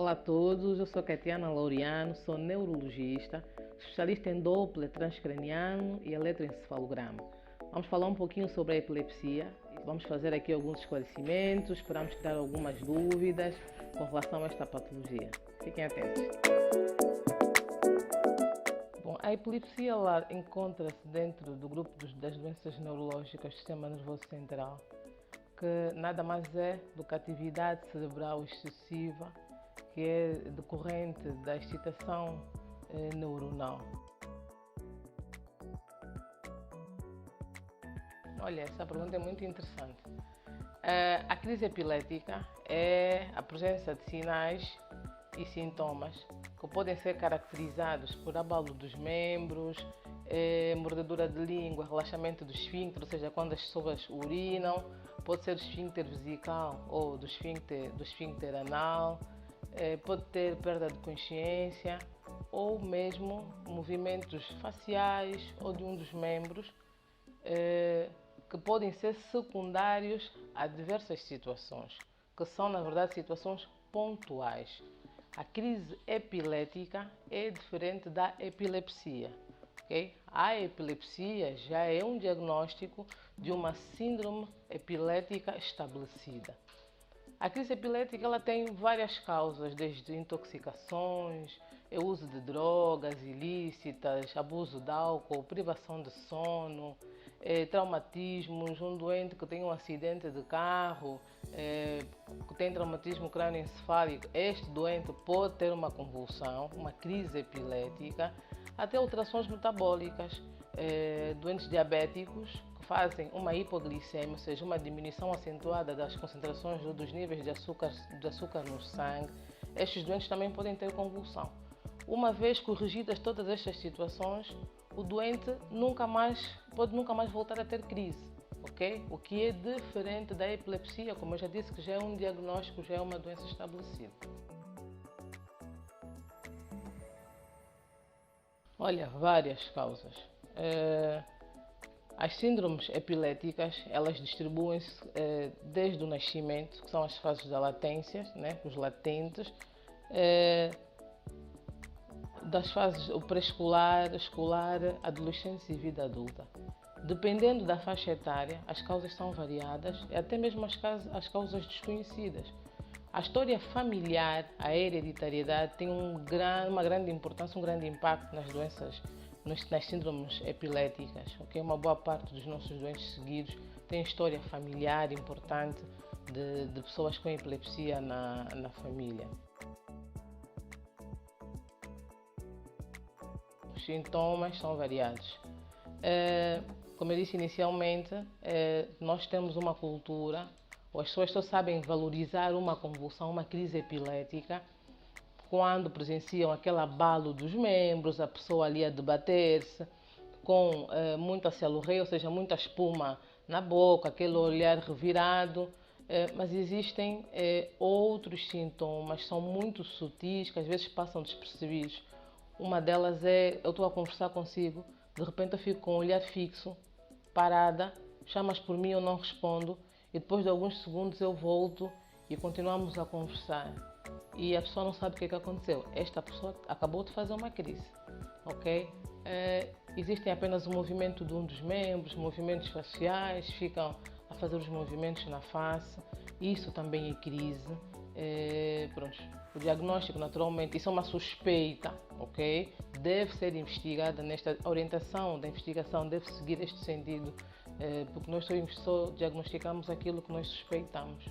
Olá a todos, eu sou Catiana Laureano, sou neurologista, especialista em Doppler transcraniano e eletroencefalograma. Vamos falar um pouquinho sobre a epilepsia, vamos fazer aqui alguns esclarecimentos, esperamos tirar algumas dúvidas com relação a esta patologia. Fiquem atentos. Bom, a epilepsia encontra-se dentro do grupo das doenças neurológicas do sistema nervoso central, que nada mais é do que a atividade cerebral excessiva que é decorrente da excitação neuronal. Olha, essa pergunta é muito interessante. A crise epilética é a presença de sinais e sintomas que podem ser caracterizados por abalo dos membros, mordedura de língua, relaxamento do esfíncter, ou seja, quando as pessoas urinam, pode ser do esfíncter vesical ou do esfíncter anal, pode ter perda de consciência ou mesmo movimentos faciais ou de um dos membros que podem ser secundários a diversas situações, que são na verdade situações pontuais. A crise epilética é diferente da epilepsia. Okay? A epilepsia já é um diagnóstico de uma síndrome epilética estabelecida. A crise epilética ela tem várias causas, desde intoxicações, uso de drogas ilícitas, abuso de álcool, privação de sono, traumatismos, um doente que tem um acidente de carro, que tem traumatismo crânioencefálico, este doente pode ter uma convulsão, uma crise epilética, até alterações metabólicas, doentes diabéticos que fazem uma hipoglicemia, ou seja, uma diminuição acentuada das concentrações dos níveis de açúcar no sangue. Estes doentes também podem ter convulsão. Uma vez corrigidas todas estas situações, o doente pode nunca mais voltar a ter crise, ok? O que é diferente da epilepsia, como eu já disse, que já é um diagnóstico, já é uma doença estabelecida. Olha, várias causas. As síndromes epiléticas, elas distribuem-se desde o nascimento, que são as fases da latência, né, os latentes, das fases pré-escolar, escolar, adolescência e vida adulta. Dependendo da faixa etária, as causas são variadas e até mesmo as causas desconhecidas. A história familiar, a hereditariedade tem uma grande importância, um grande impacto nas doenças, nas síndromes epiléticas. Okay? Uma boa parte dos nossos doentes seguidos tem história familiar importante de pessoas com epilepsia na família. Os sintomas são variados. Como eu disse inicialmente, nós temos uma cultura, ou as pessoas só sabem valorizar uma convulsão, uma crise epilética, quando presenciam aquele abalo dos membros, a pessoa ali a debater-se, com muita celorreia, ou seja, muita espuma na boca, aquele olhar revirado. Mas existem outros sintomas, são muito sutis, que às vezes passam despercebidos. Uma delas é, eu estou a conversar consigo, de repente eu fico com o olhar fixo, parada, chamas por mim, eu não respondo, e depois de alguns segundos eu volto e continuamos a conversar. E a pessoa não sabe o que aconteceu. Esta pessoa acabou de fazer uma crise, ok? Existem apenas o movimento de um dos membros, movimentos faciais, ficam a fazer os movimentos na face, isso também é crise. Pronto, o diagnóstico naturalmente, isso é uma suspeita, ok? Deve ser investigada, nesta orientação da investigação deve seguir este sentido, porque nós só diagnosticamos aquilo que nós suspeitamos.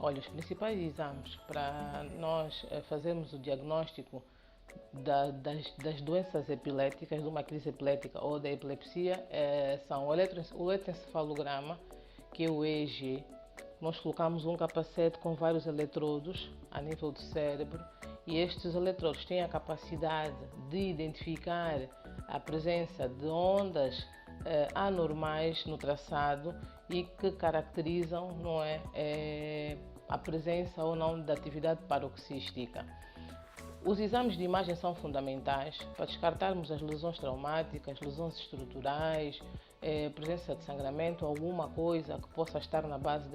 Olha, os principais exames para nós fazermos o diagnóstico das doenças epiléticas, de uma crise epilética ou da epilepsia, são o eletroencefalograma, que é o EEG. Nós colocamos um capacete com vários eletrodos a nível do cérebro e estes eletrodos têm a capacidade de identificar a presença de ondas anormais no traçado e que caracterizam, não é, a presença ou não da atividade paroxística. Os exames de imagem são fundamentais para descartarmos as lesões traumáticas, lesões estruturais, presença de sangramento, alguma coisa que possa estar na base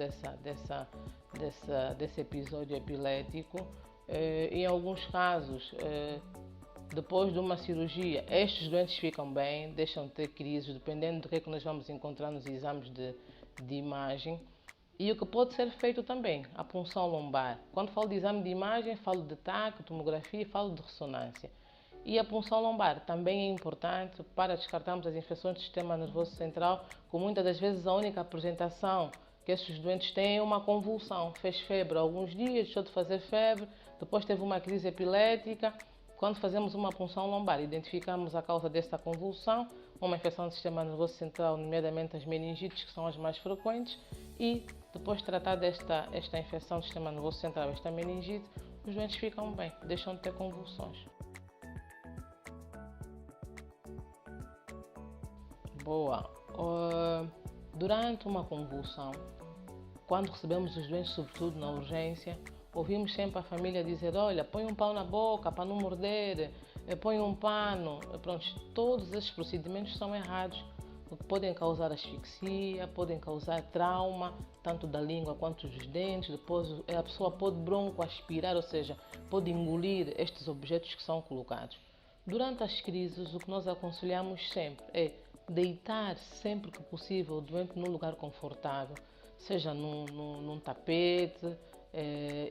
desse episódio epilético. Em alguns casos, depois de uma cirurgia, estes doentes ficam bem, deixam de ter crises, dependendo do que é que nós vamos encontrar nos exames de imagem. E o que pode ser feito também, a punção lombar. Quando falo de exame de imagem, falo de TAC, tomografia, falo de ressonância. E a punção lombar também é importante para descartarmos as infecções do sistema nervoso central, que muitas das vezes a única apresentação que esses doentes têm é uma convulsão. Fez febre há alguns dias, deixou de fazer febre, depois teve uma crise epilética. Quando fazemos uma punção lombar, identificamos a causa desta convulsão, uma infecção do sistema nervoso central, nomeadamente as meningites, que são as mais frequentes, e depois de tratar esta infecção do sistema nervoso central, esta meningite, os doentes ficam bem, deixam de ter convulsões. Boa. Durante uma convulsão, quando recebemos os doentes, sobretudo na urgência, ouvimos sempre a família dizer: olha, põe um pau na boca para não morder, põe um pano. Pronto, todos esses procedimentos são errados, porque podem causar asfixia, podem causar trauma, tanto da língua quanto dos dentes. Depois a pessoa pode broncoaspirar, ou seja, pode engolir estes objetos que são colocados. Durante as crises, o que nós aconselhamos sempre é deitar sempre que possível o doente num lugar confortável, seja num tapete,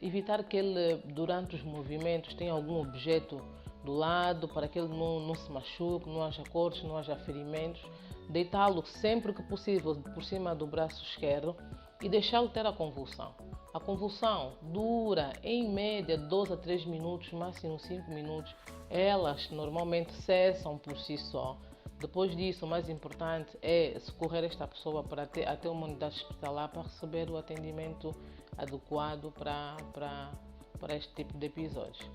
evitar que ele, durante os movimentos, tenha algum objeto do lado para que ele não se machuque, não haja cortes, não haja ferimentos. Deitá-lo sempre que possível por cima do braço esquerdo e deixá-lo ter a convulsão. A convulsão dura em média 2 a 3 minutos, máximo 5 minutos. Elas normalmente cessam por si só. Depois disso, o mais importante é socorrer esta pessoa até uma unidade hospitalar para receber o atendimento adequado para este tipo de episódios.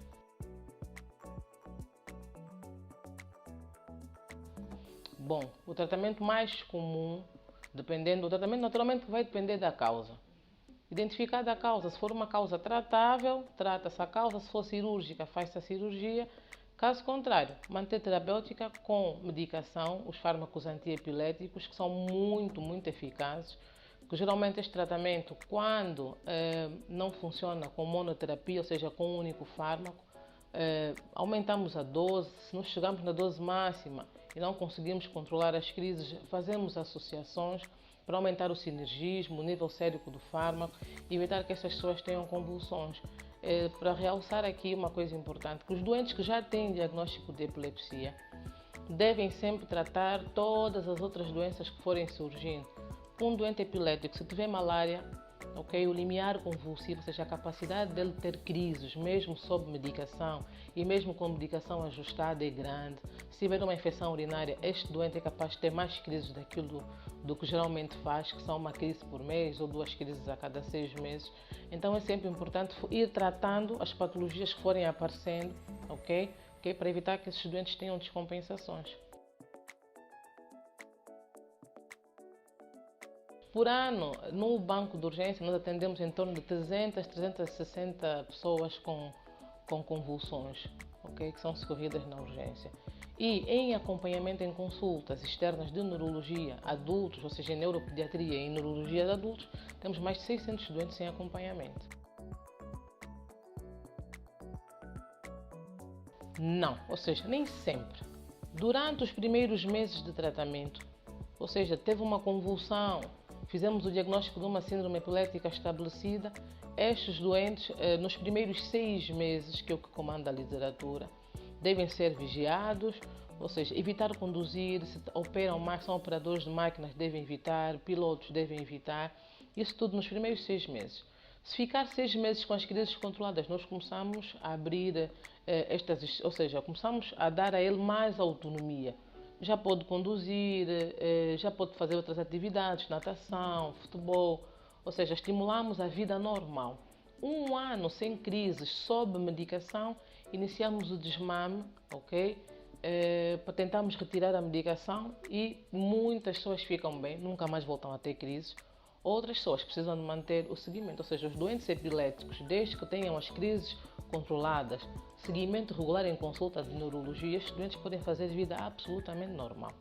Bom, o tratamento mais comum, o tratamento naturalmente vai depender da causa. Identificada a causa, se for uma causa tratável, trata-se a causa, se for cirúrgica, faz-se a cirurgia. Caso contrário, manter terapêutica com medicação, os fármacos antiepiléticos, que são muito eficazes, que geralmente este tratamento, quando não funciona com monoterapia, ou seja, com um único fármaco, aumentamos a dose. Se não chegamos na dose máxima e não conseguimos controlar as crises, fazemos associações para aumentar o sinergismo, o nível sérico do fármaco e evitar que essas pessoas tenham convulsões. Para realçar aqui uma coisa importante, que os doentes que já têm diagnóstico de epilepsia devem sempre tratar todas as outras doenças que forem surgindo. Um doente epilético, se tiver malária, o limiar convulsivo, ou seja, a capacidade dele ter crises, mesmo sob medicação e mesmo com medicação ajustada, é grande. Se tiver uma infecção urinária, este doente é capaz de ter mais crises daquilo do que geralmente faz, que são uma crise por mês ou 2 crises a cada 6 meses. Então é sempre importante ir tratando as patologias que forem aparecendo, para evitar que esses doentes tenham descompensações. Por ano, no banco de urgência, nós atendemos em torno de 300, 360 pessoas com convulsões, que são socorridas na urgência. E em acompanhamento em consultas externas de neurologia adultos, ou seja, em neuropediatria e em neurologia de adultos, temos mais de 600 doentes em acompanhamento. Não, ou seja, nem sempre. Durante os primeiros meses de tratamento, ou seja, teve uma convulsão, fizemos o diagnóstico de uma síndrome epilética estabelecida, estes doentes, nos primeiros 6 meses, que é o que comanda a literatura, devem ser vigiados, ou seja, evitar conduzir, se operam são operadores de máquinas, devem evitar, pilotos devem evitar, isso tudo nos primeiros 6 meses. Se ficar 6 meses com as crises controladas, nós começamos a abrir ou seja, começamos a dar a ele mais autonomia. Já pode conduzir, já pode fazer outras atividades, natação, futebol, ou seja, estimulamos a vida normal. 1 ano sem crises, sob medicação, iniciamos o desmame, para tentarmos retirar a medicação e muitas pessoas ficam bem, nunca mais voltam a ter crises. Outras pessoas precisam de manter o seguimento, ou seja, os doentes epiléticos, desde que tenham as crises controladas, seguimento regular em consulta de neurologia, estes doentes podem fazer vida absolutamente normal.